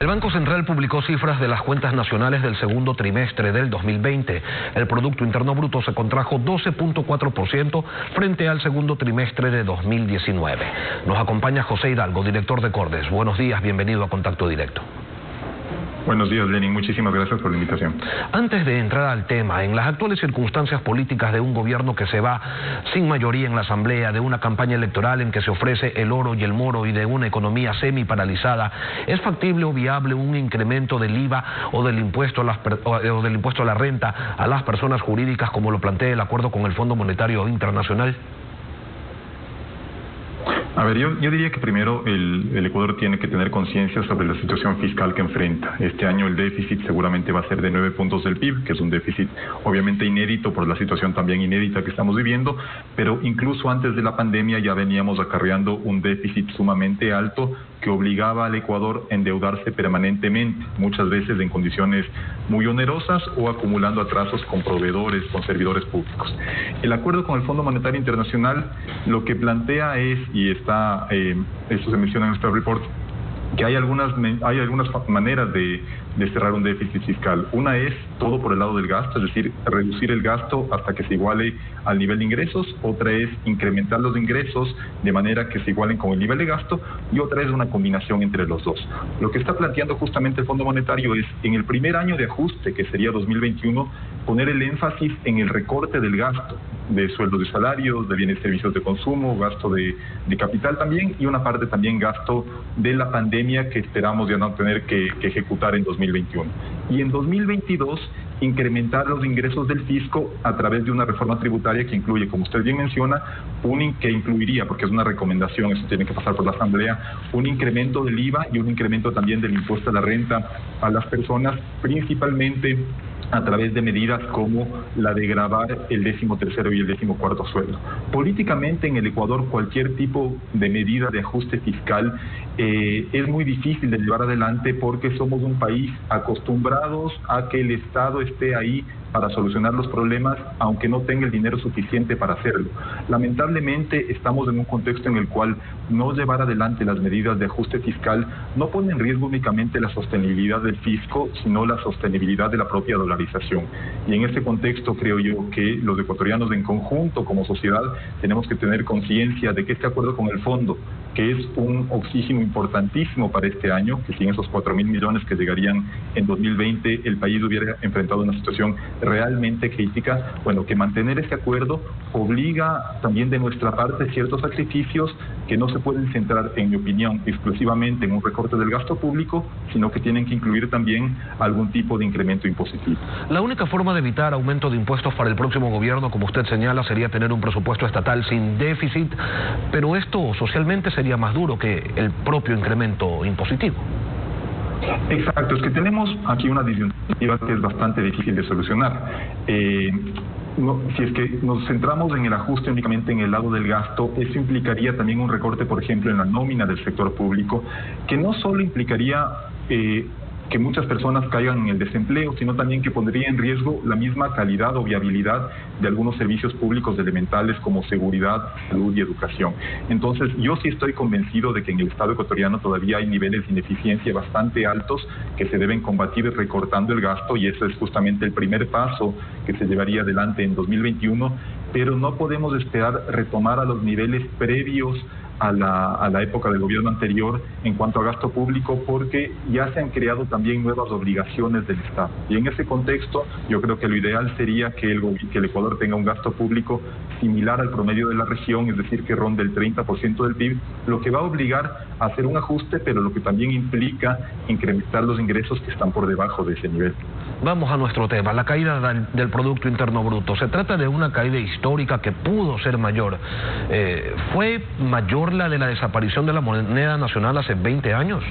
El Banco Central publicó cifras de las cuentas nacionales del segundo trimestre del 2020. El Producto Interno Bruto se contrajo 12.4% frente al segundo trimestre de 2019. Nos acompaña José Hidalgo, director de Cordes. Buenos días, bienvenido a Contacto Directo. Buenos días, Lenin. Muchísimas gracias por la invitación. Antes de entrar al tema, en las actuales circunstancias políticas de un gobierno que se va sin mayoría en la Asamblea, de una campaña electoral en que se ofrece el oro y el moro y de una economía semi-paralizada, ¿es factible o viable un incremento del IVA o del impuesto a la renta a las personas jurídicas como lo plantea el acuerdo con el Fondo Monetario Internacional? A ver, yo diría que primero el Ecuador tiene que tener conciencia sobre la situación fiscal que enfrenta. Este año el déficit seguramente va a ser de 9 puntos del PIB, que es un déficit obviamente inédito por la situación también inédita que estamos viviendo, pero incluso antes de la pandemia ya veníamos acarreando un déficit sumamente alto que obligaba al Ecuador a endeudarse permanentemente, muchas veces en condiciones muy onerosas o acumulando atrasos con proveedores, con servidores públicos. El acuerdo con el Fondo Monetario Internacional lo que plantea es, y esto se menciona en nuestro report, que hay algunas maneras de cerrar un déficit fiscal. Una es todo por el lado del gasto, es decir, reducir el gasto hasta que se iguale al nivel de ingresos. Otra es incrementar los ingresos de manera que se igualen con el nivel de gasto. Y otra es una combinación entre los dos. Lo que está planteando justamente el Fondo Monetario es, en el primer año de ajuste, que sería 2021, poner el énfasis en el recorte del gasto, de sueldos y salarios, de bienes y servicios de consumo, gasto de capital también, y una parte también gasto de la pandemia que esperamos ya no tener que ejecutar en 2021. Y en 2022 incrementar los ingresos del fisco a través de una reforma tributaria que incluye, como usted bien menciona, que incluiría, porque es una recomendación, eso tiene que pasar por la Asamblea, un incremento del IVA y un incremento también del impuesto a la renta a las personas, principalmente a través de medidas como la de gravar el 13º y el 14º sueldo. Políticamente en el Ecuador cualquier tipo de medida de ajuste fiscal es muy difícil de llevar adelante porque somos un país acostumbrados a que el Estado esté ahí para solucionar los problemas, aunque no tenga el dinero suficiente para hacerlo. Lamentablemente estamos en un contexto en el cual no llevar adelante las medidas de ajuste fiscal no pone en riesgo únicamente la sostenibilidad del fisco, sino la sostenibilidad de la propia dolarización. Y en este contexto creo yo que los ecuatorianos en conjunto, como sociedad, tenemos que tener conciencia de que este acuerdo con el fondo, que es un oxígeno importantísimo para este año, que sin esos 4.000 millones que llegarían en 2020, el país hubiera enfrentado una situación realmente crítica. Bueno, que mantener este acuerdo obliga también de nuestra parte ciertos sacrificios que no se pueden centrar, en mi opinión, exclusivamente en un recorte del gasto público, sino que tienen que incluir también algún tipo de incremento impositivo. La única forma de evitar aumento de impuestos para el próximo gobierno, como usted señala, sería tener un presupuesto estatal sin déficit, pero esto socialmente sería más duro que el propio incremento impositivo. Exacto, es que tenemos aquí una disyuntiva que es bastante difícil de solucionar. Si es que nos centramos en el ajuste únicamente en el lado del gasto, eso implicaría también un recorte, por ejemplo, en la nómina del sector público, que no solo implicaría que muchas personas caigan en el desempleo, sino también que pondría en riesgo la misma calidad o viabilidad de algunos servicios públicos elementales como seguridad, salud y educación. Entonces, yo sí estoy convencido de que en el Estado ecuatoriano todavía hay niveles de ineficiencia bastante altos que se deben combatir recortando el gasto, y ese es justamente el primer paso que se llevaría adelante en 2021, pero no podemos esperar retomar a los niveles previos a la época del gobierno anterior en cuanto a gasto público, porque ya se han creado también nuevas obligaciones del Estado. Y en ese contexto, yo creo que lo ideal sería que el Ecuador tenga un gasto público similar al promedio de la región, es decir, que ronde el 30% del PIB, lo que va a obligar a hacer un ajuste, pero lo que también implica incrementar los ingresos que están por debajo de ese nivel. Vamos a nuestro tema, la caída del Producto Interno Bruto. Se trata de una caída histórica que pudo ser mayor. ¿Fue mayor la de la desaparición de la moneda nacional hace 20 años?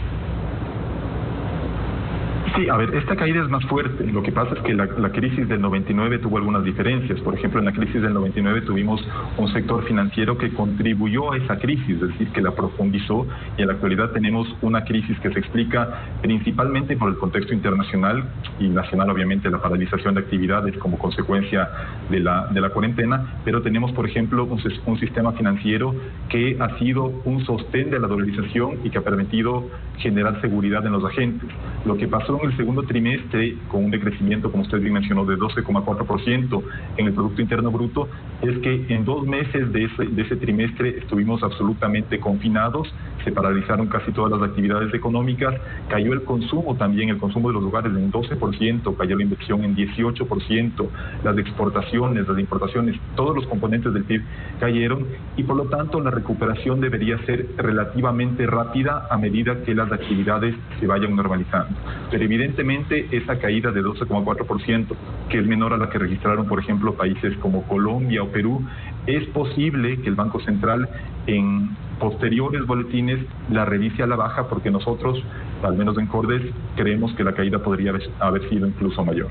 Sí, a ver, esta caída es más fuerte. Lo que pasa es que la crisis del 99 tuvo algunas diferencias. Por ejemplo, en la crisis del 99 tuvimos un sector financiero que contribuyó a esa crisis, es decir, que la profundizó, y en la actualidad tenemos una crisis que se explica principalmente por el contexto internacional y nacional, obviamente, la paralización de actividades como consecuencia de la cuarentena, pero tenemos, por ejemplo, un sistema financiero que ha sido un sostén de la dolarización y que ha permitido generar seguridad en los agentes. Lo que pasó en el segundo trimestre, con un decrecimiento, como usted bien mencionó, de 12,4% en el Producto Interno Bruto, es que en 2 meses de ese trimestre estuvimos absolutamente confinados, se paralizaron casi todas las actividades económicas, cayó el consumo también, el consumo de los hogares en 12%, cayó la inversión en 18%, las exportaciones, las importaciones, todos los componentes del PIB cayeron, y por lo tanto la recuperación debería ser relativamente rápida a medida que las actividades se vayan normalizando. Pero evidentemente esa caída de 12,4%, que es menor a la que registraron, por ejemplo, países como Colombia o Perú, es posible que el Banco Central en posteriores boletines la revise a la baja, porque nosotros, al menos en Cordes, creemos que la caída podría haber sido incluso mayor.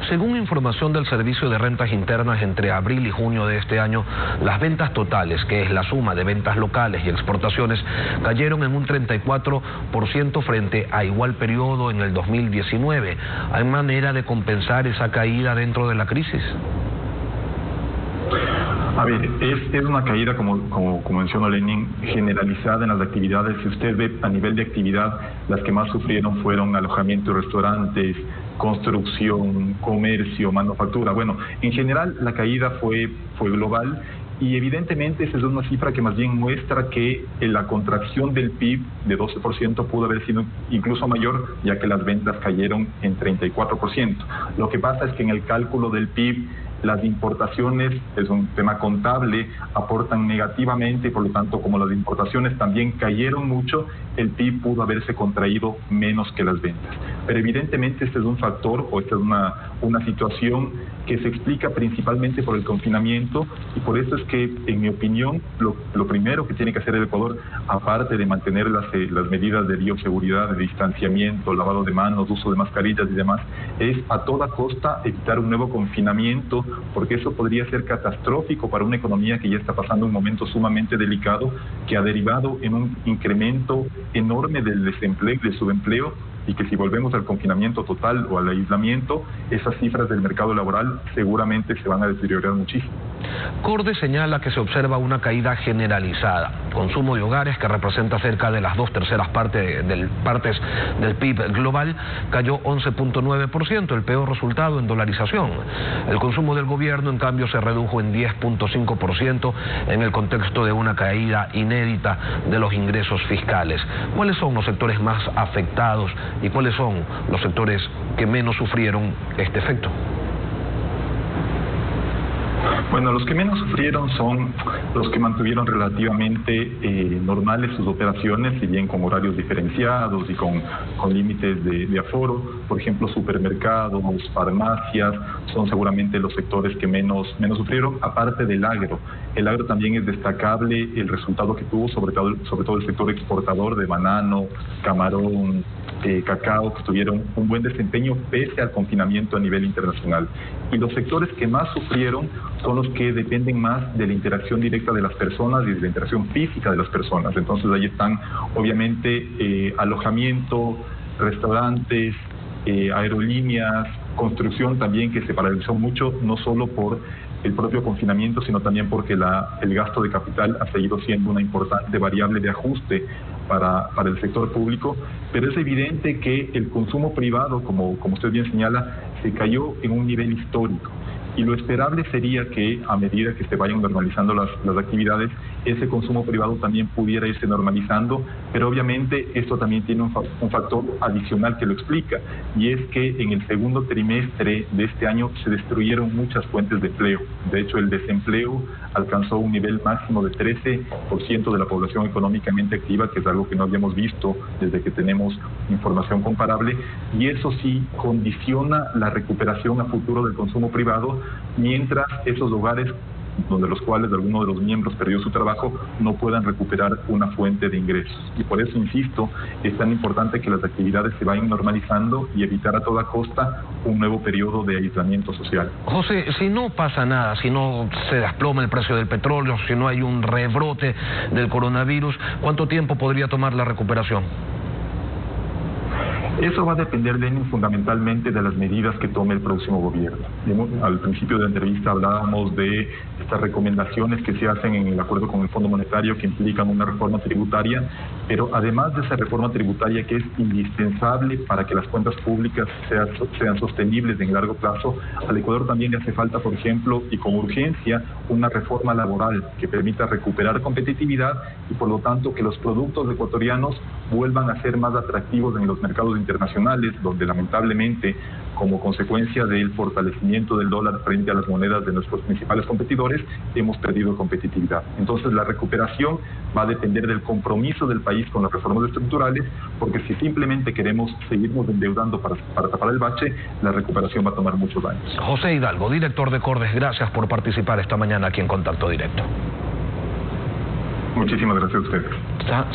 Según información del Servicio de Rentas Internas, entre abril y junio de este año, las ventas totales, que es la suma de ventas locales y exportaciones, cayeron en un 34% frente a igual periodo en el 2019. ¿Hay manera de compensar esa caída dentro de la crisis? A ver, es una caída, como mencionó Lenin, generalizada en las actividades. Si usted ve a nivel de actividad, las que más sufrieron fueron alojamiento y restaurantes, construcción, comercio, manufactura. Bueno, en general la caída fue global, y evidentemente esa es una cifra que más bien muestra que la contracción del PIB de 12% pudo haber sido incluso mayor, ya que las ventas cayeron en 34%. Lo que pasa es que en el cálculo del PIB, las importaciones, es un tema contable, aportan negativamente, y por lo tanto, como las importaciones también cayeron mucho, el PIB pudo haberse contraído menos que las ventas. Pero evidentemente este es un factor, o esta es una situación que se explica principalmente por el confinamiento, y por eso es que, en mi opinión, lo primero que tiene que hacer el Ecuador, aparte de mantener las medidas de bioseguridad, de distanciamiento, lavado de manos, uso de mascarillas y demás, es a toda costa evitar un nuevo confinamiento, porque eso podría ser catastrófico para una economía que ya está pasando un momento sumamente delicado, que ha derivado en un incremento enorme del desempleo y del subempleo, y que si volvemos al confinamiento total o al aislamiento, esas cifras del mercado laboral seguramente se van a deteriorar muchísimo. Cordes señala que se observa una caída generalizada. Consumo de hogares, que representa cerca de las 2/3 partes del PIB global, cayó 11,9%, el peor resultado en dolarización. El consumo del gobierno, en cambio, se redujo en 10,5% en el contexto de una caída inédita de los ingresos fiscales. ¿Cuáles son los sectores más afectados y cuáles son los sectores que menos sufrieron este efecto? Bueno, los que menos sufrieron son los que mantuvieron relativamente normales sus operaciones, si bien con horarios diferenciados y con límites de aforo. Por ejemplo, supermercados, farmacias, son seguramente los sectores que menos sufrieron, aparte del agro. El agro también es destacable el resultado que tuvo, sobre todo el sector exportador de banano, camarón, cacao, que tuvieron un buen desempeño pese al confinamiento a nivel internacional. Y los sectores que más sufrieron son los que dependen más de la interacción directa de las personas y de la interacción física de las personas. Entonces ahí están, obviamente, alojamiento, restaurantes, aerolíneas, construcción también, que se paralizó mucho, no solo por el propio confinamiento, sino también porque el gasto de capital ha seguido siendo una importante variable de ajuste para el sector público. Pero es evidente que el consumo privado, como usted bien señala, se cayó en un nivel histórico. Y lo esperable sería que, a medida que se vayan normalizando las actividades, ese consumo privado también pudiera irse normalizando, pero obviamente esto también tiene un factor adicional que lo explica, y es que en el segundo trimestre de este año se destruyeron muchas fuentes de empleo. De hecho, el desempleo alcanzó un nivel máximo de 13% de la población económicamente activa, que es algo que no habíamos visto desde que tenemos información comparable, y eso sí condiciona la recuperación a futuro del consumo privado, mientras esos hogares donde los cuales alguno de los miembros perdió su trabajo, no puedan recuperar una fuente de ingresos. Y por eso, insisto, es tan importante que las actividades se vayan normalizando y evitar a toda costa un nuevo periodo de aislamiento social. José, si no pasa nada, si no se desploma el precio del petróleo, si no hay un rebrote del coronavirus, ¿cuánto tiempo podría tomar la recuperación? Eso va a depender, Lenin, fundamentalmente de las medidas que tome el próximo gobierno. Al principio de la entrevista hablábamos de estas recomendaciones que se hacen en el acuerdo con el Fondo Monetario que implican una reforma tributaria, pero además de esa reforma tributaria que es indispensable para que las cuentas públicas sean sostenibles en largo plazo, al Ecuador también le hace falta, por ejemplo, y con urgencia, una reforma laboral que permita recuperar competitividad y por lo tanto que los productos ecuatorianos vuelvan a ser más atractivos en los mercados internacionales, donde lamentablemente, como consecuencia del fortalecimiento del dólar frente a las monedas de nuestros principales competidores, hemos perdido competitividad. Entonces la recuperación va a depender del compromiso del país con las reformas estructurales, porque si simplemente queremos seguirnos endeudando para tapar el bache, la recuperación va a tomar muchos años. José Hidalgo, director de Cordes, gracias por participar esta mañana aquí en Contacto Directo. Muchísimas gracias a ustedes.